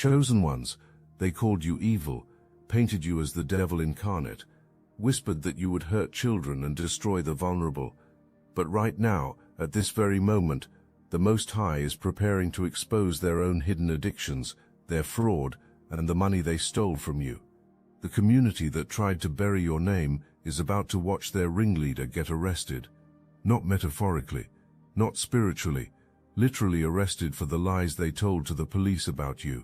Chosen ones, they called you evil, painted you as the devil incarnate, whispered that you would hurt children and destroy the vulnerable. But right now, at this very moment, the Most High is preparing to expose their own hidden addictions, their fraud, and the money they stole from you. The community that tried to bury your name is about to watch their ringleader get arrested. Not metaphorically, not spiritually, literally arrested for the lies they told to the police about you.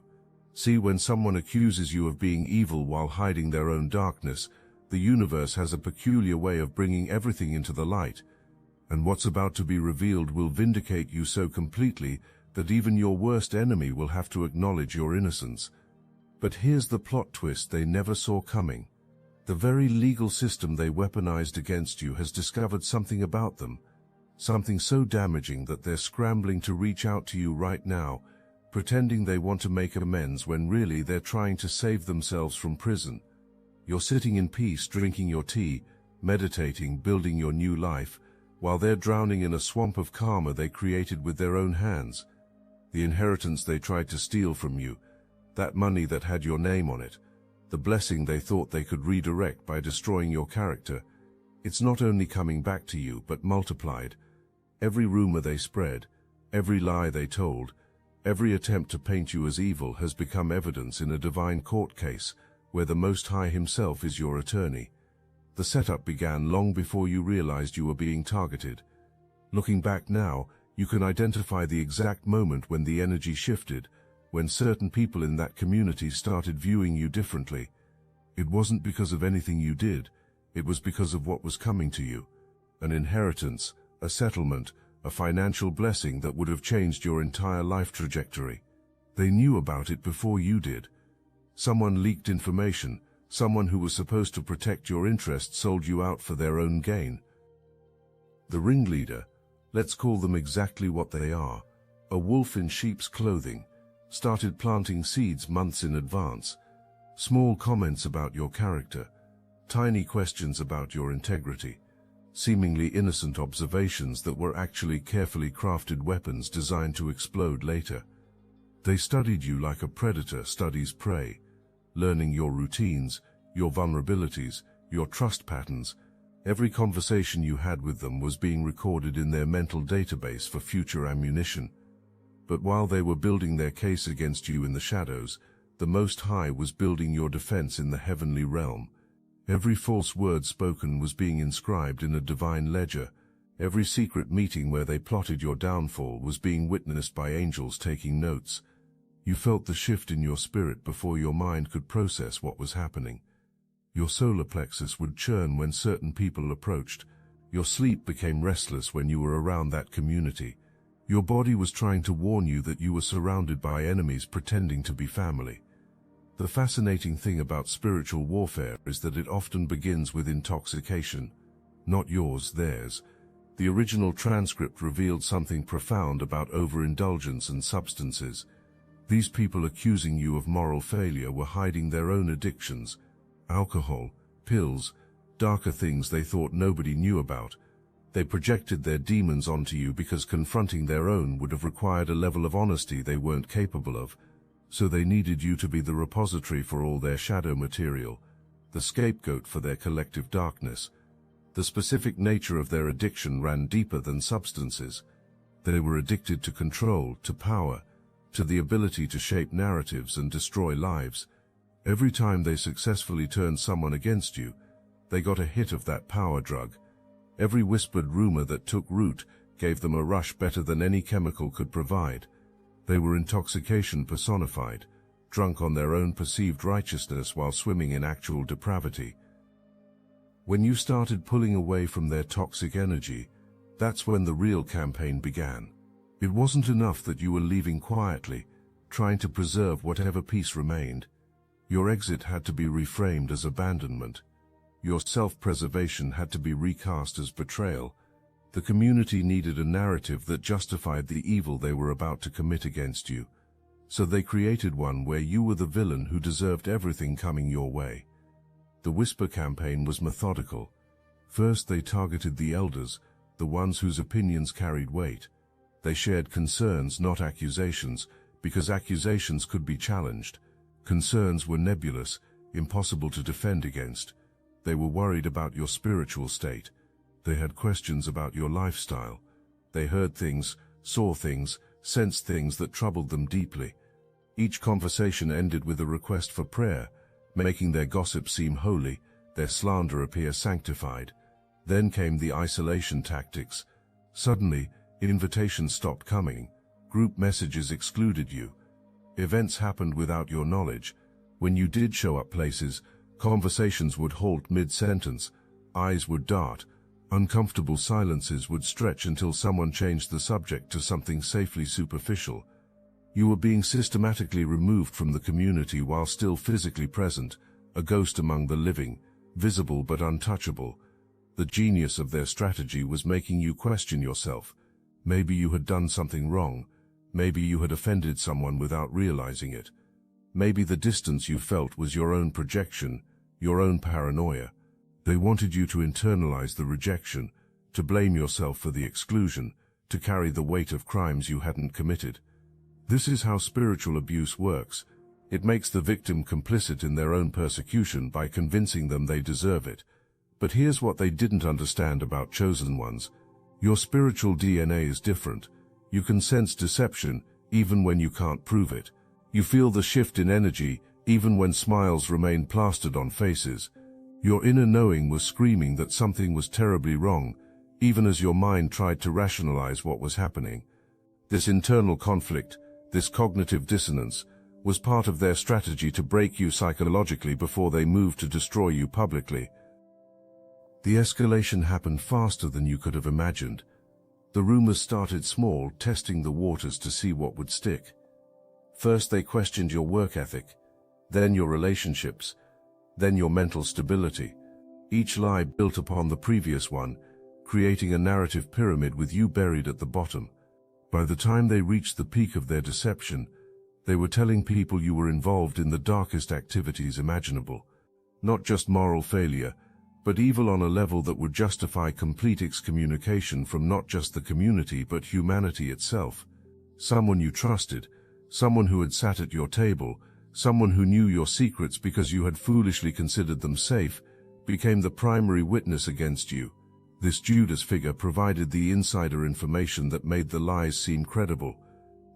See, when someone accuses you of being evil while hiding their own darkness, the universe has a peculiar way of bringing everything into the light, and what's about to be revealed will vindicate you so completely that even your worst enemy will have to acknowledge your innocence. But here's the plot twist they never saw coming. The very legal system they weaponized against you has discovered something about them, something so damaging that they're scrambling to reach out to you right now, pretending they want to make amends when really they're trying to save themselves from prison. You're sitting in peace, drinking your tea, meditating, building your new life, while they're drowning in a swamp of karma they created with their own hands. The inheritance they tried to steal from you, that money that had your name on it, the blessing they thought they could redirect by destroying your character, it's not only coming back to you but multiplied. Every rumor they spread, every lie they told, every attempt to paint you as evil has become evidence in a divine court case where the Most High himself is your attorney. The setup began long before you realized you were being targeted. Looking back now, you can identify the exact moment when the energy shifted, when certain people in that community started viewing you differently. It wasn't because of anything you did, it was because of what was coming to you. An inheritance, a settlement, a financial blessing that would have changed your entire life trajectory. They knew about it before you did. Someone leaked information. Someone who was supposed to protect your interests sold you out for their own gain. The ringleader, let's call them exactly what they are, a wolf in sheep's clothing, started planting seeds months in advance. Small comments about your character, tiny questions about your integrity, seemingly innocent observations that were actually carefully crafted weapons designed to explode later. They studied you like a predator studies prey, learning your routines, your vulnerabilities, your trust patterns. Every conversation you had with them was being recorded in their mental database for future ammunition. But while they were building their case against you in the shadows, the Most High was building your defense in the heavenly realm. Every false word spoken was being inscribed in a divine ledger. Every secret meeting where they plotted your downfall was being witnessed by angels taking notes. You felt the shift in your spirit before your mind could process what was happening. Your solar plexus would churn when certain people approached. Your sleep became restless when you were around that community. Your body was trying to warn you that you were surrounded by enemies pretending to be family. The fascinating thing about spiritual warfare is that it often begins with intoxication. Not yours, theirs. The original transcript revealed something profound about overindulgence and substances. These people accusing you of moral failure were hiding their own addictions, alcohol, pills, darker things they thought nobody knew about. They projected their demons onto you because confronting their own would have required a level of honesty they weren't capable of, so they needed you to be the repository for all their shadow material, the scapegoat for their collective darkness. The specific nature of their addiction ran deeper than substances. They were addicted to control, to power, to the ability to shape narratives and destroy lives. Every time they successfully turned someone against you, they got a hit of that power drug. Every whispered rumor that took root gave them a rush better than any chemical could provide. They were intoxication personified, drunk on their own perceived righteousness while swimming in actual depravity. When you started pulling away from their toxic energy, that's when the real campaign began. It wasn't enough that you were leaving quietly, trying to preserve whatever peace remained. Your exit had to be reframed as abandonment. Your self-preservation had to be recast as betrayal. The community needed a narrative that justified the evil they were about to commit against you. So they created one where you were the villain who deserved everything coming your way. The Whisper campaign was methodical. First they targeted the elders, the ones whose opinions carried weight. They shared concerns, not accusations, because accusations could be challenged. Concerns were nebulous, impossible to defend against. They were worried about your spiritual state. They had questions about your lifestyle. They heard things, saw things, sensed things that troubled them deeply. Each conversation ended with a request for prayer, making their gossip seem holy, their slander appear sanctified. Then came the isolation tactics. Suddenly, invitations stopped coming. Group messages excluded you. Events happened without your knowledge. When you did show up places, conversations would halt mid-sentence, eyes would dart, uncomfortable silences would stretch until someone changed the subject to something safely superficial. You were being systematically removed from the community while still physically present, a ghost among the living, visible but untouchable. The genius of their strategy was making you question yourself. Maybe you had done something wrong. Maybe you had offended someone without realizing it. Maybe the distance you felt was your own projection, your own paranoia. They wanted you to internalize the rejection, to blame yourself for the exclusion, to carry the weight of crimes you hadn't committed. This is how spiritual abuse works. It makes the victim complicit in their own persecution by convincing them they deserve it. But here's what they didn't understand about chosen ones. Your spiritual DNA is different. You can sense deception, even when you can't prove it. You feel the shift in energy, even when smiles remain plastered on faces. Your inner knowing was screaming that something was terribly wrong, even as your mind tried to rationalize what was happening. This internal conflict, this cognitive dissonance, was part of their strategy to break you psychologically before they moved to destroy you publicly. The escalation happened faster than you could have imagined. The rumors started small, testing the waters to see what would stick. First they questioned your work ethic, then your relationships, then your mental stability. Each lie built upon the previous one, creating a narrative pyramid with you buried at the bottom. By the time they reached the peak of their deception, they were telling people you were involved in the darkest activities imaginable. Not just moral failure, but evil on a level that would justify complete excommunication from not just the community but humanity itself. Someone you trusted, someone who had sat at your table, someone who knew your secrets because you had foolishly considered them safe, became the primary witness against you. This Judas figure provided the insider information that made the lies seem credible.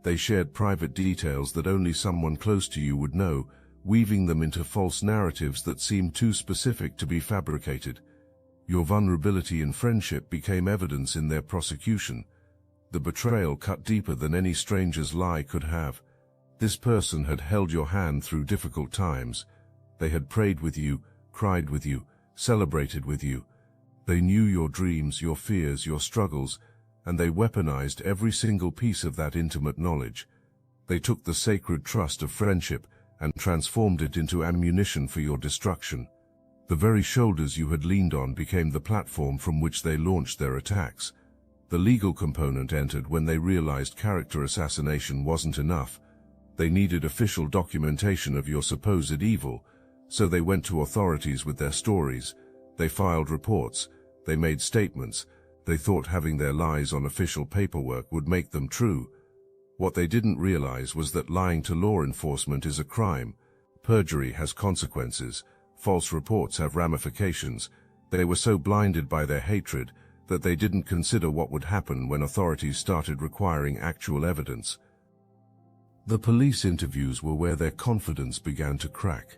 They shared private details that only someone close to you would know, weaving them into false narratives that seemed too specific to be fabricated. Your vulnerability in friendship became evidence in their prosecution. The betrayal cut deeper than any stranger's lie could have. This person had held your hand through difficult times. They had prayed with you, cried with you, celebrated with you. They knew your dreams, your fears, your struggles, and they weaponized every single piece of that intimate knowledge. They took the sacred trust of friendship and transformed it into ammunition for your destruction. The very shoulders you had leaned on became the platform from which they launched their attacks. The legal component entered when they realized character assassination wasn't enough. They needed official documentation of your supposed evil, so they went to authorities with their stories. They filed reports, they made statements, they thought having their lies on official paperwork would make them true. What they didn't realize was that lying to law enforcement is a crime. Perjury has consequences. False reports have ramifications. They were so blinded by their hatred that they didn't consider what would happen when authorities started requiring actual evidence. The police interviews were where their confidence began to crack.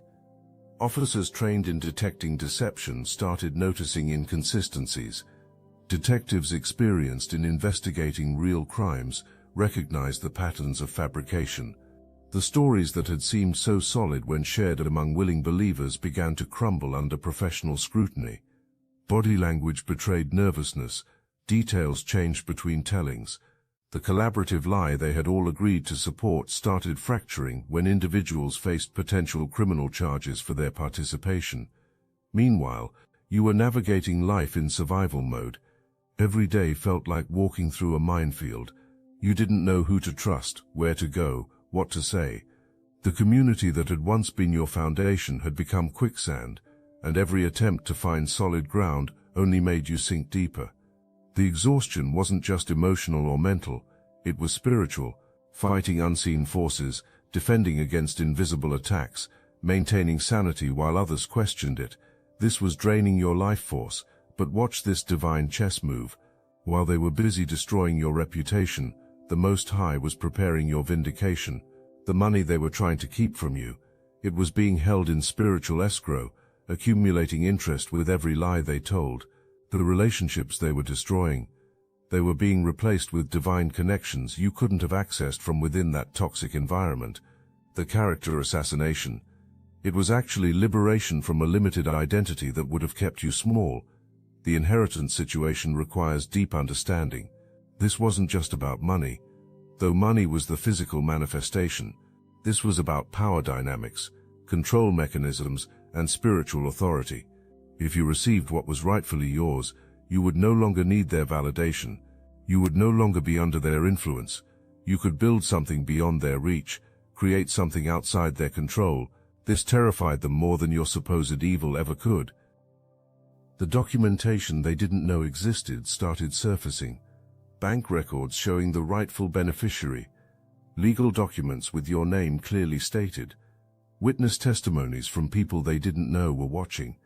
Officers trained in detecting deception started noticing inconsistencies. Detectives experienced in investigating real crimes recognized the patterns of fabrication. The stories that had seemed so solid when shared among willing believers began to crumble under professional scrutiny. Body language betrayed nervousness, details changed between tellings. The collaborative lie they had all agreed to support started fracturing when individuals faced potential criminal charges for their participation. Meanwhile, you were navigating life in survival mode. Every day felt like walking through a minefield. You didn't know who to trust, where to go, what to say. The community that had once been your foundation had become quicksand, and every attempt to find solid ground only made you sink deeper. The exhaustion wasn't just emotional or mental, it was spiritual. fighting unseen forces, defending against invisible attacks, maintaining sanity while others questioned it. This was draining your life force, but watch this divine chess move. While they were busy destroying your reputation, the Most High was preparing your vindication. The money they were trying to keep from you, it was being held in spiritual escrow, accumulating interest with every lie they told. The relationships they were destroying, they were being replaced with divine connections you couldn't have accessed from within that toxic environment. The character assassination, it was actually liberation from a limited identity that would have kept you small. The inheritance situation requires deep understanding. This wasn't just about money. Though money was the physical manifestation, this was about power dynamics, control mechanisms, and spiritual authority. If you received what was rightfully yours, you would no longer need their validation. You would no longer be under their influence. You could build something beyond their reach, create something outside their control. This terrified them more than your supposed evil ever could. The documentation they didn't know existed started surfacing. Bank records showing the rightful beneficiary, legal documents with your name clearly stated, witness testimonies from people they didn't know were watching.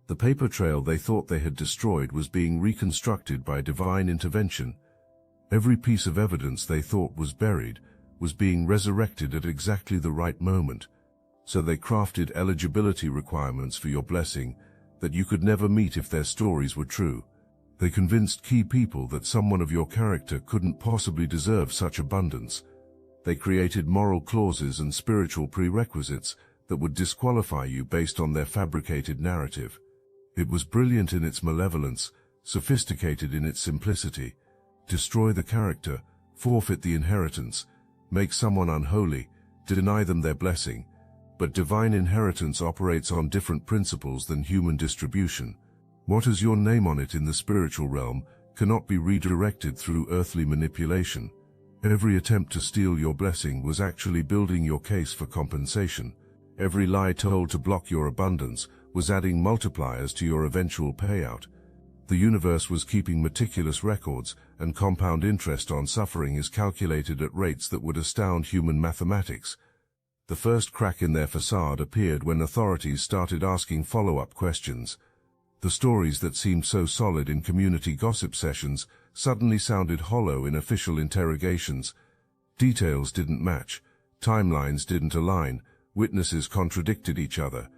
The paper trail they thought they had destroyed was being reconstructed by divine intervention. Every piece of evidence they thought was buried was being resurrected at exactly the right moment. So they crafted eligibility requirements for your blessing that you could never meet if their stories were true. They convinced key people that someone of your character couldn't possibly deserve such abundance. They created moral clauses and spiritual prerequisites that would disqualify you based on their fabricated narrative. It was brilliant in its malevolence, sophisticated in its simplicity. Destroy the character, forfeit the inheritance, make someone unholy, deny them their blessing. But divine inheritance operates on different principles than human distribution. What has your name on it in the spiritual realm cannot be redirected through earthly manipulation. Every attempt to steal your blessing was actually building your case for compensation. Every lie told to block your abundance was adding multipliers to your eventual payout. The universe was keeping meticulous records, and compound interest on suffering is calculated at rates that would astound human mathematics. The first crack in their facade appeared when authorities started asking follow-up questions. The stories that seemed so solid in community gossip sessions suddenly sounded hollow in official interrogations. Details didn't match, timelines didn't align, witnesses contradicted each other.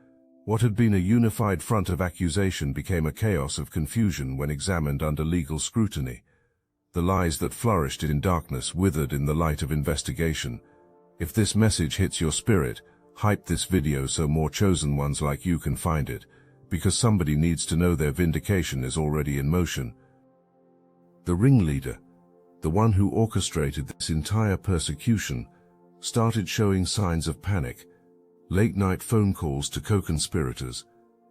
What had been a unified front of accusation became a chaos of confusion when examined under legal scrutiny. The lies that flourished in darkness withered in the light of investigation. If this message hits your spirit, hype this video so more chosen ones like you can find it, because somebody needs to know their vindication is already in motion. The ringleader, the one who orchestrated this entire persecution, started showing signs of panic. Late-night phone calls to co-conspirators,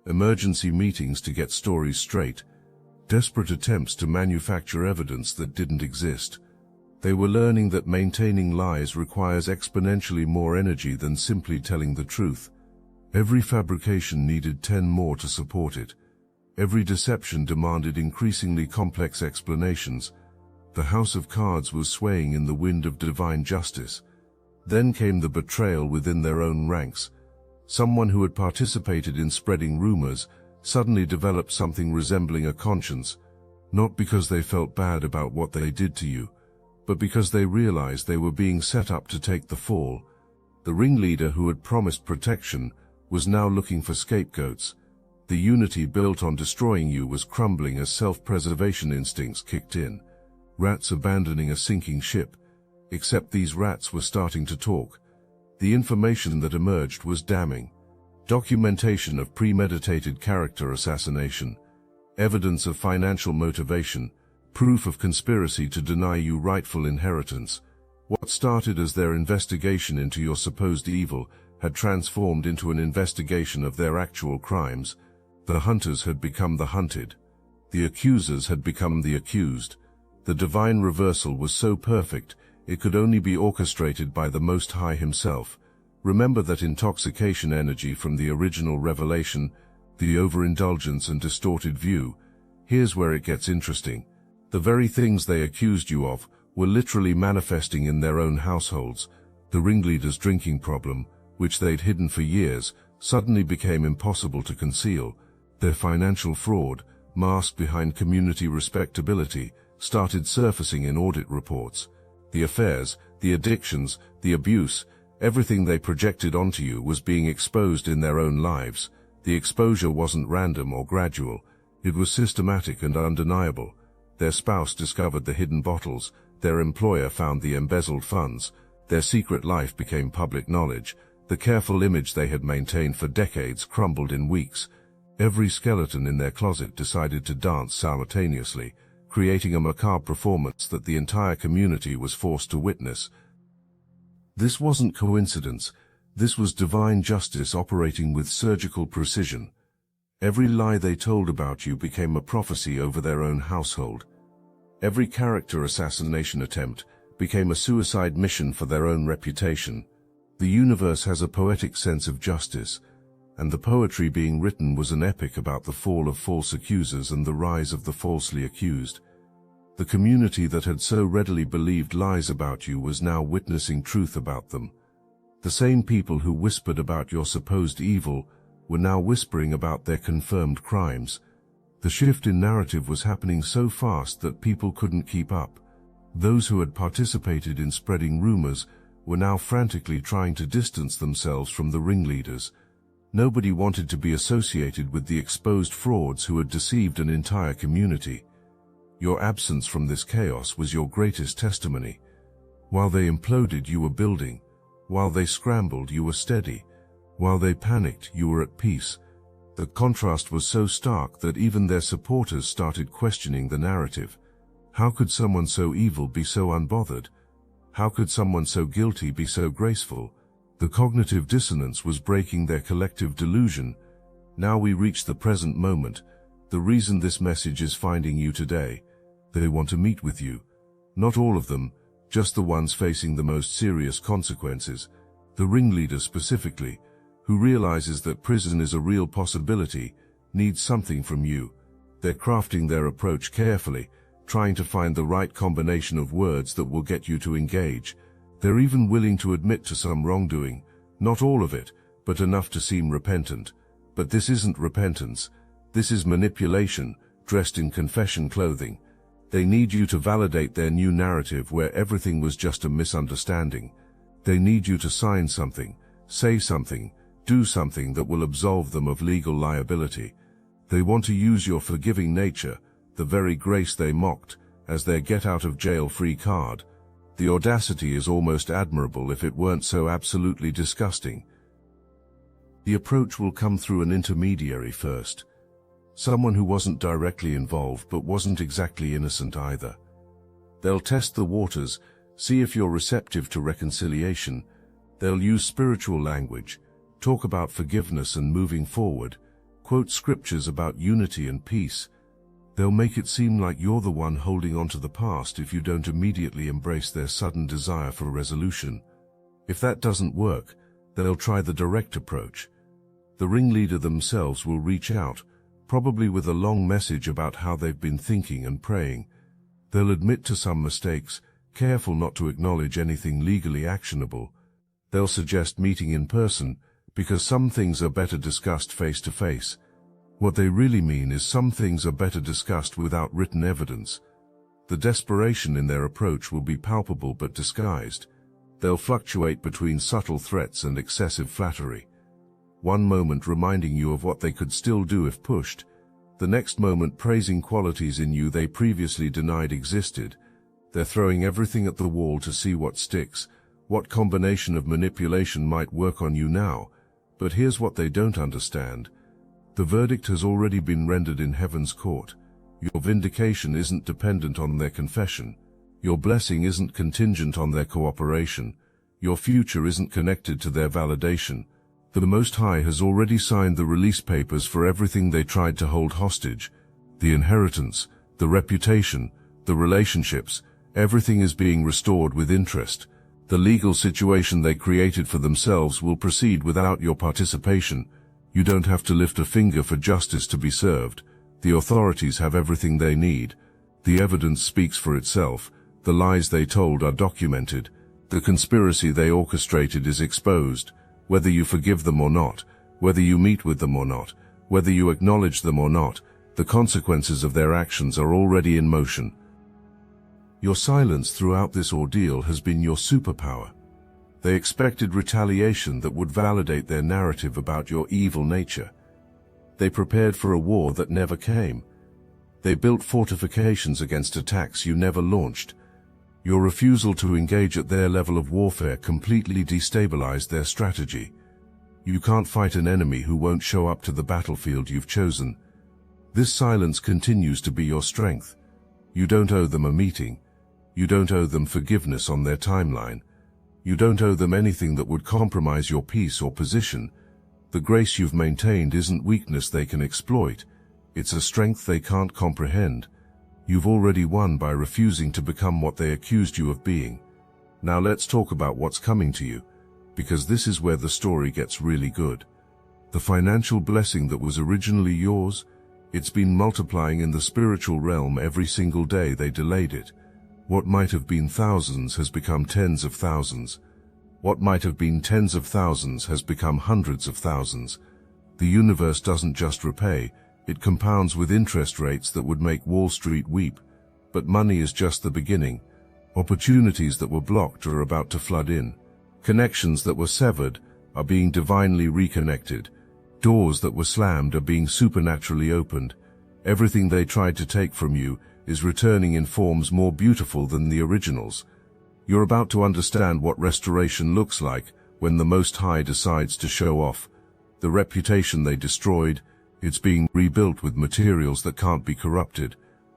emergency meetings to get stories straight, desperate attempts to manufacture evidence that didn't exist. They were learning that maintaining lies requires exponentially more energy than simply telling the truth. Every fabrication needed 10 more to support it. Every deception demanded increasingly complex explanations. The house of cards was swaying in the wind of divine justice. Then came the betrayal within their own ranks. Someone who had participated in spreading rumors suddenly developed something resembling a conscience, not because they felt bad about what they did to you, but because they realized they were being set up to take the fall. The ringleader who had promised protection was now looking for scapegoats. The unity built on destroying you was crumbling as self-preservation instincts kicked in. Rats abandoning a sinking ship. Except these rats were starting to talk. The information that emerged was damning. Documentation of premeditated character assassination, evidence of financial motivation, proof of conspiracy to deny you rightful inheritance. What started as their investigation into your supposed evil had transformed into an investigation of their actual crimes. The hunters had become the hunted. The accusers had become the accused. The divine reversal was so perfect, it could only be orchestrated by the Most High himself. Remember that intoxication energy from the original revelation, the overindulgence and distorted view. Here's where it gets interesting. The very things they accused you of were literally manifesting in their own households. The ringleaders' drinking problem, which they'd hidden for years, suddenly became impossible to conceal. Their financial fraud, masked behind community respectability, started surfacing in audit reports. The affairs, the addictions, the abuse, everything they projected onto you was being exposed in their own lives. The exposure wasn't random or gradual. It was systematic and undeniable. Their spouse discovered the hidden bottles. Their employer found the embezzled funds. Their secret life became public knowledge. The careful image they had maintained for decades crumbled in weeks. Every skeleton in their closet decided to dance simultaneously, creating a macabre performance that the entire community was forced to witness. This wasn't coincidence. This was divine justice operating with surgical precision. Every lie they told about you became a prophecy over their own household. Every character assassination attempt became a suicide mission for their own reputation. The universe has a poetic sense of justice, and the poetry being written was an epic about the fall of false accusers and the rise of the falsely accused. The community that had so readily believed lies about you was now witnessing truth about them. The same people who whispered about your supposed evil were now whispering about their confirmed crimes. The shift in narrative was happening so fast that people couldn't keep up. Those who had participated in spreading rumors were now frantically trying to distance themselves from the ringleaders. Nobody wanted to be associated with the exposed frauds who had deceived an entire community. Your absence from this chaos was your greatest testimony. While they imploded, you were building. While they scrambled, you were steady. While they panicked, you were at peace. The contrast was so stark that even their supporters started questioning the narrative. How could someone so evil be so unbothered? How could someone so guilty be so graceful? The cognitive dissonance was breaking their collective delusion. Now we reach the present moment. The reason this message is finding you today. They want to meet with you. Not all of them, just the ones facing the most serious consequences. The ringleader specifically, who realizes that prison is a real possibility, needs something from you. They're crafting their approach carefully, trying to find the right combination of words that will get you to engage. They're even willing to admit to some wrongdoing, not all of it, but enough to seem repentant. But this isn't repentance. This is manipulation, dressed in confession clothing. They need you to validate their new narrative where everything was just a misunderstanding. They need you to sign something, say something, do something that will absolve them of legal liability. They want to use your forgiving nature, the very grace they mocked, as their get-out-of-jail-free card. The audacity is almost admirable if it weren't so absolutely disgusting. The approach will come through an intermediary first. Someone who wasn't directly involved but wasn't exactly innocent either. They'll test the waters, see if you're receptive to reconciliation. They'll use spiritual language, talk about forgiveness and moving forward, quote scriptures about unity and peace. They'll make it seem like you're the one holding on to the past if you don't immediately embrace their sudden desire for resolution. If that doesn't work, they'll try the direct approach. The ringleader themselves will reach out, probably with a long message about how they've been thinking and praying. They'll admit to some mistakes, careful not to acknowledge anything legally actionable. They'll suggest meeting in person, because some things are better discussed face to face. What they really mean is some things are better discussed without written evidence. The desperation in their approach will be palpable but disguised. They'll fluctuate between subtle threats and excessive flattery. One moment reminding you of what they could still do if pushed, the next moment praising qualities in you they previously denied existed. They're throwing everything at the wall to see what sticks, what combination of manipulation might work on you now. But here's what they don't understand. The verdict has already been rendered in heaven's court. Your vindication isn't dependent on their confession. Your blessing isn't contingent on their cooperation. Your future isn't connected to their validation. The Most High has already signed the release papers for everything they tried to hold hostage. The inheritance, the reputation, the relationships, everything is being restored with interest. The legal situation they created for themselves will proceed without your participation. You don't have to lift a finger for justice to be served. The authorities have everything they need. The evidence speaks for itself. The lies they told are documented. The conspiracy they orchestrated is exposed. Whether you forgive them or not, whether you meet with them or not, whether you acknowledge them or not, the consequences of their actions are already in motion. Your silence throughout this ordeal has been your superpower. They expected retaliation that would validate their narrative about your evil nature. They prepared for a war that never came. They built fortifications against attacks you never launched. Your refusal to engage at their level of warfare completely destabilized their strategy. You can't fight an enemy who won't show up to the battlefield you've chosen. This silence continues to be your strength. You don't owe them a meeting. You don't owe them forgiveness on their timeline. You don't owe them anything that would compromise your peace or position. The grace you've maintained isn't weakness they can exploit. It's a strength they can't comprehend. You've already won by refusing to become what they accused you of being. Now let's talk about what's coming to you, because this is where the story gets really good. The financial blessing that was originally yours, it's been multiplying in the spiritual realm every single day they delayed it. What might have been thousands has become tens of thousands. What might have been tens of thousands has become hundreds of thousands. The universe doesn't just repay, it compounds with interest rates that would make Wall Street weep. But money is just the beginning. Opportunities that were blocked are about to flood in. Connections that were severed are being divinely reconnected. Doors that were slammed are being supernaturally opened. Everything they tried to take from you is returning in forms more beautiful than the originals. You're about to understand what restoration looks like when the Most High decides to show off. The reputation they destroyed, it's being rebuilt with materials that can't be corrupted.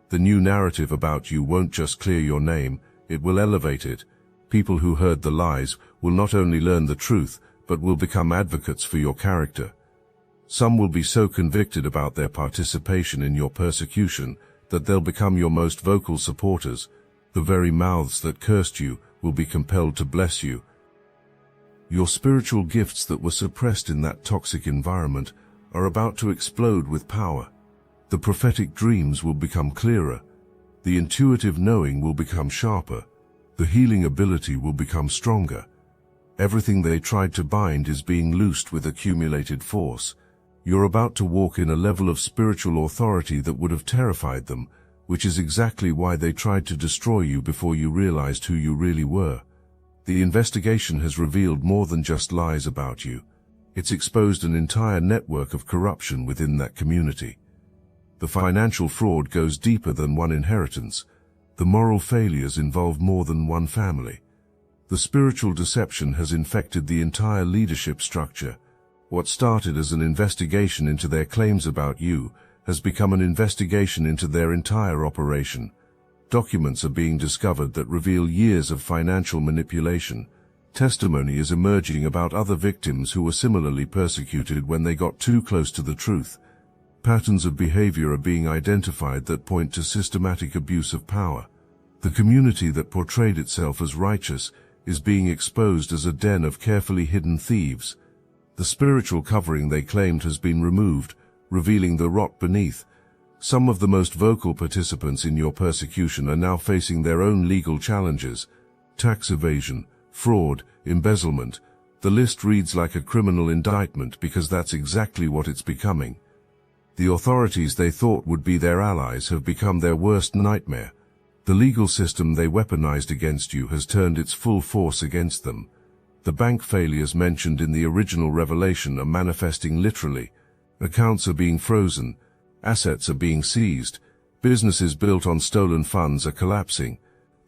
The new narrative about you won't just clear your name, it will elevate it. People who heard the lies will not only learn the truth, but will become advocates for your character. Some will be so convicted about their participation in your persecution that they'll become your most vocal supporters. The very mouths that cursed you will be compelled to bless you. Your spiritual gifts that were suppressed in that toxic environment are about to explode with power. The prophetic dreams will become clearer. The intuitive knowing will become sharper. The healing ability will become stronger. Everything they tried to bind is being loosed with accumulated force. You're about to walk in a level of spiritual authority that would have terrified them, which is exactly why they tried to destroy you before you realized who you really were. The investigation has revealed more than just lies about you. It's exposed an entire network of corruption within that community. The financial fraud goes deeper than one inheritance. The moral failures involve more than one family. The spiritual deception has infected the entire leadership structure. What started as an investigation into their claims about you has become an investigation into their entire operation. Documents are being discovered that reveal years of financial manipulation. Testimony is emerging about other victims who were similarly persecuted when they got too close to the truth. Patterns of behavior are being identified that point to systematic abuse of power. The community that portrayed itself as righteous is being exposed as a den of carefully hidden thieves. The spiritual covering they claimed has been removed, revealing the rot beneath. Some of the most vocal participants in your persecution are now facing their own legal challenges. Tax evasion, fraud, embezzlement. The list reads like a criminal indictment because that's exactly what it's becoming. The authorities they thought would be their allies have become their worst nightmare. The legal system they weaponized against you has turned its full force against them. The bank failures mentioned in the original revelation are manifesting literally. Accounts are being frozen. Assets are being seized. Businesses built on stolen funds are collapsing.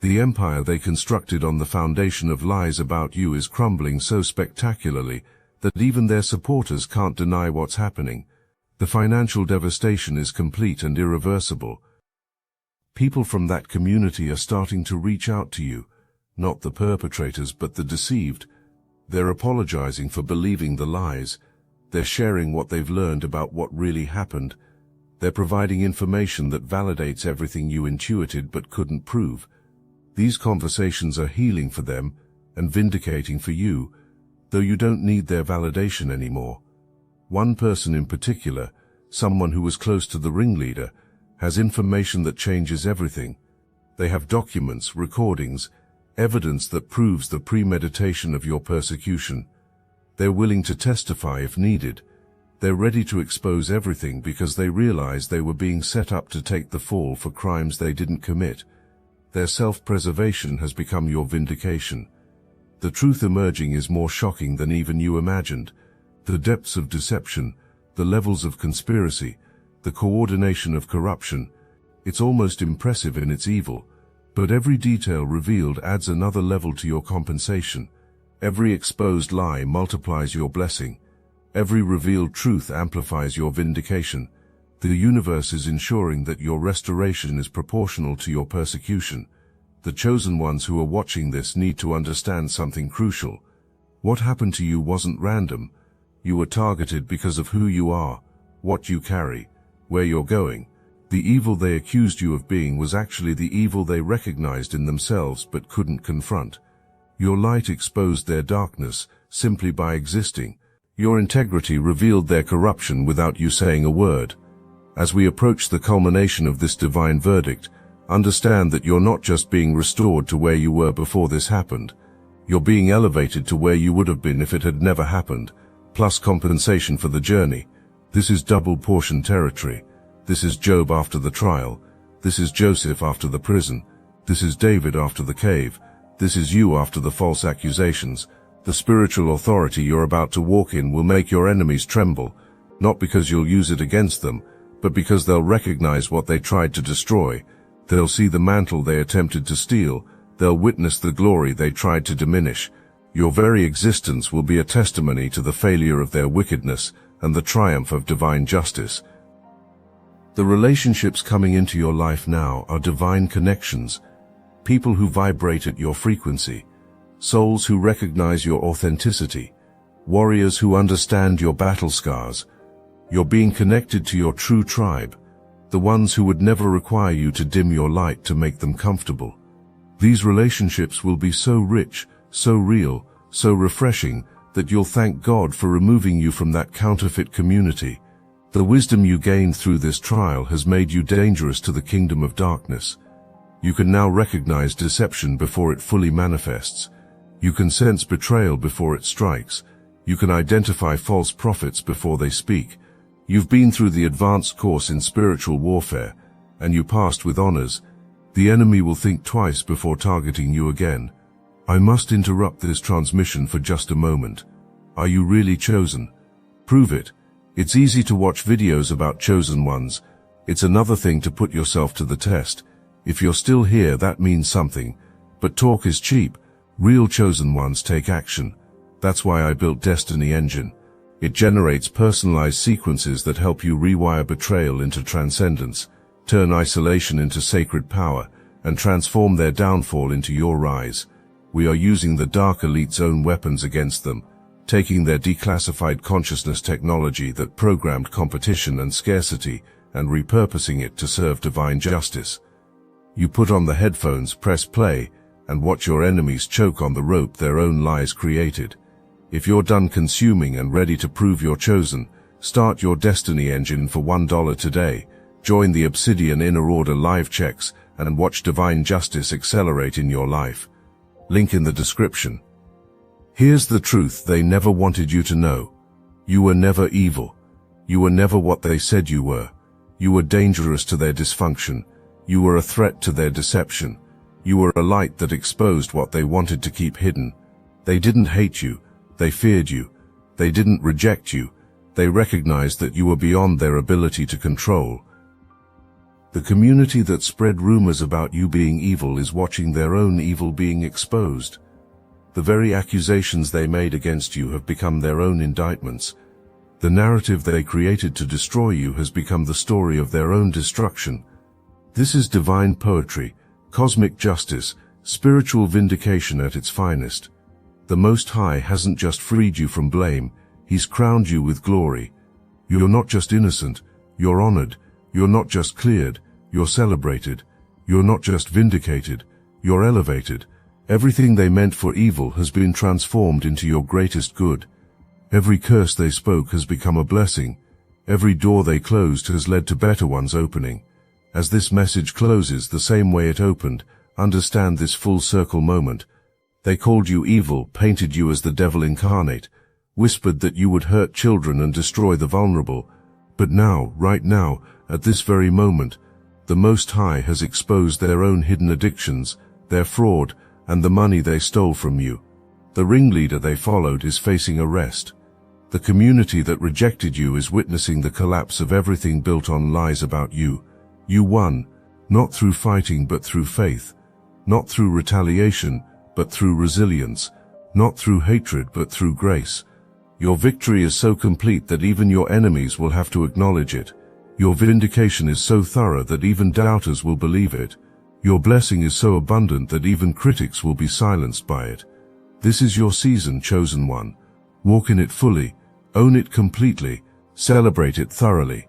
The empire they constructed on the foundation of lies about you is crumbling so spectacularly that even their supporters can't deny what's happening. The financial devastation is complete and irreversible. People from that community are starting to reach out to you, not the perpetrators but the deceived. They're apologizing for believing the lies. They're sharing what they've learned about what really happened. They're providing information that validates everything you intuited but couldn't prove. These conversations are healing for them and vindicating for you, though you don't need their validation anymore. One person in particular, someone who was close to the ringleader, has information that changes everything. They have documents, recordings, evidence that proves the premeditation of your persecution. They're willing to testify if needed. They're ready to expose everything because they realize they were being set up to take the fall for crimes they didn't commit. Their self-preservation has become your vindication. The truth emerging is more shocking than even you imagined. The depths of deception, the levels of conspiracy, the coordination of corruption. It's almost impressive in its evil, but every detail revealed adds another level to your compensation. Every exposed lie multiplies your blessing. Every revealed truth amplifies your vindication. The universe is ensuring that your restoration is proportional to your persecution. The chosen ones who are watching this need to understand something crucial. What happened to you wasn't random. You were targeted because of who you are, what you carry, where you're going. The evil they accused you of being was actually the evil they recognized in themselves but couldn't confront. Your light exposed their darkness simply by existing. Your integrity revealed their corruption without you saying a word. As we approach the culmination of this divine verdict, understand that you're not just being restored to where you were before this happened. You're being elevated to where you would have been if it had never happened, plus compensation for the journey. This is double portion territory. This is Job after the trial. This is Joseph after the prison. This is David after the cave. This is you after the false accusations. The spiritual authority you're about to walk in will make your enemies tremble, not because you'll use it against them, but because they'll recognize what they tried to destroy. They'll see the mantle they attempted to steal. They'll witness the glory they tried to diminish. Your very existence will be a testimony to the failure of their wickedness and the triumph of divine justice. The relationships coming into your life now are divine connections, people who vibrate at your frequency, souls who recognize your authenticity, warriors who understand your battle scars. You're being connected to your true tribe, the ones who would never require you to dim your light to make them comfortable. These relationships will be so rich, so real, so refreshing, that you'll thank God for removing you from that counterfeit community. The wisdom you gained through this trial has made you dangerous to the kingdom of darkness. You can now recognize deception before it fully manifests. You can sense betrayal before it strikes. You can identify false prophets before they speak. You've been through the advanced course in spiritual warfare, and you passed with honors. The enemy will think twice before targeting you again. I must interrupt this transmission for just a moment. Are you really chosen? Prove it. It's easy to watch videos about chosen ones. It's another thing to put yourself to the test. If you're still here, that means something. But talk is cheap. Real chosen ones take action. That's why I built Destiny Engine. It generates personalized sequences that help you rewire betrayal into transcendence, turn isolation into sacred power, and transform their downfall into your rise. We are using the Dark Elite's own weapons against them, taking their declassified consciousness technology that programmed competition and scarcity and repurposing it to serve divine justice. You put on the headphones, press play, and watch your enemies choke on the rope their own lies created. If you're done consuming and ready to prove you're chosen, start your Destiny Engine for $1 today. Join the Obsidian Inner Order live checks and watch divine justice accelerate in your life. Link in the description. Here's the truth they never wanted you to know. You were never evil. You were never what they said you were. You were dangerous to their dysfunction. You were a threat to their deception. You were a light that exposed what they wanted to keep hidden. They didn't hate you. They feared you. They didn't reject you. They recognized that you were beyond their ability to control. The community that spread rumors about you being evil is watching their own evil being exposed. The very accusations they made against you have become their own indictments. The narrative they created to destroy you has become the story of their own destruction. This is divine poetry, cosmic justice, spiritual vindication at its finest. The Most High hasn't just freed you from blame, He's crowned you with glory. You're not just innocent, you're honored. You're not just cleared, you're celebrated. You're not just vindicated, you're elevated. Everything they meant for evil has been transformed into your greatest good. Every curse they spoke has become a blessing. Every door they closed has led to better ones opening. As this message closes the same way it opened, understand this full circle moment. They called you evil, painted you as the devil incarnate, whispered that you would hurt children and destroy the vulnerable. But now, right now, at this very moment, the Most High has exposed their own hidden addictions, their fraud, and the money they stole from you. The ringleader they followed is facing arrest. The community that rejected you is witnessing the collapse of everything built on lies about you. You won, not through fighting but through faith, not through retaliation but through resilience, not through hatred but through grace. Your victory is so complete that even your enemies will have to acknowledge it. Your vindication is so thorough that even doubters will believe it. Your blessing is so abundant that even critics will be silenced by it. This is your season, chosen one. Walk in it fully, own it completely, celebrate it thoroughly.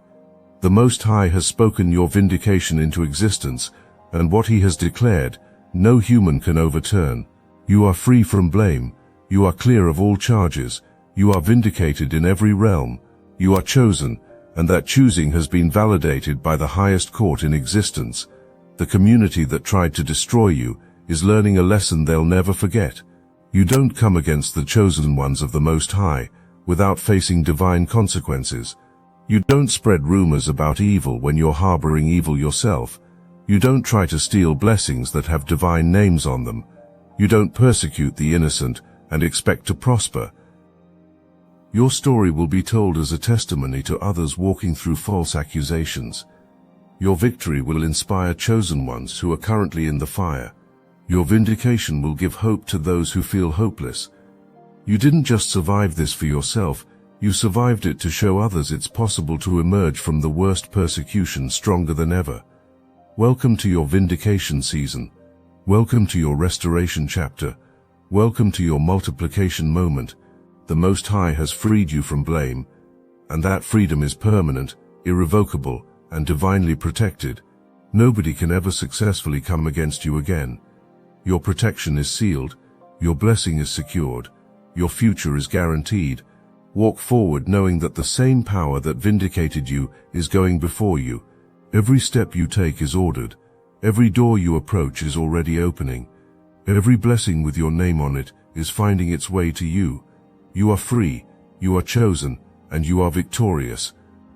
The Most High has spoken your vindication into existence, and what He has declared, no human can overturn. You are free from blame, you are clear of all charges, you are vindicated in every realm, you are chosen, and that choosing has been validated by the highest court in existence. The community that tried to destroy you is learning a lesson they'll never forget. You don't come against the chosen ones of the Most High without facing divine consequences. You don't spread rumors about evil when you're harboring evil yourself. You don't try to steal blessings that have divine names on them. You don't persecute the innocent and expect to prosper. Your story will be told as a testimony to others walking through false accusations. Your victory will inspire chosen ones who are currently in the fire. Your vindication will give hope to those who feel hopeless. You didn't just survive this for yourself, you survived it to show others it's possible to emerge from the worst persecution stronger than ever. Welcome to your vindication season. Welcome to your restoration chapter. Welcome to your multiplication moment. The Most High has freed you from blame, and that freedom is permanent, irrevocable, and divinely protected. Nobody can ever successfully come against you again. Your protection is sealed, your blessing is secured, your future is guaranteed. Walk forward knowing that the same power that vindicated you is going before you. Every step you take is ordered. Every door you approach is already opening. Every blessing with your name on it is finding its way to you. You are free, you are chosen, and you are victorious.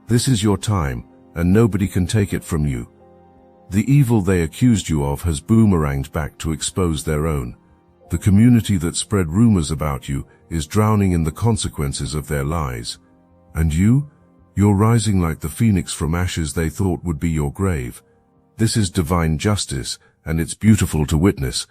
This is your time, and nobody can take it from you. The evil they accused you of has boomeranged back to expose their own. The community that spread rumors about you is drowning in the consequences of their lies. And you're rising like the phoenix from ashes they thought would be your grave. This is divine justice, and it's beautiful to witness.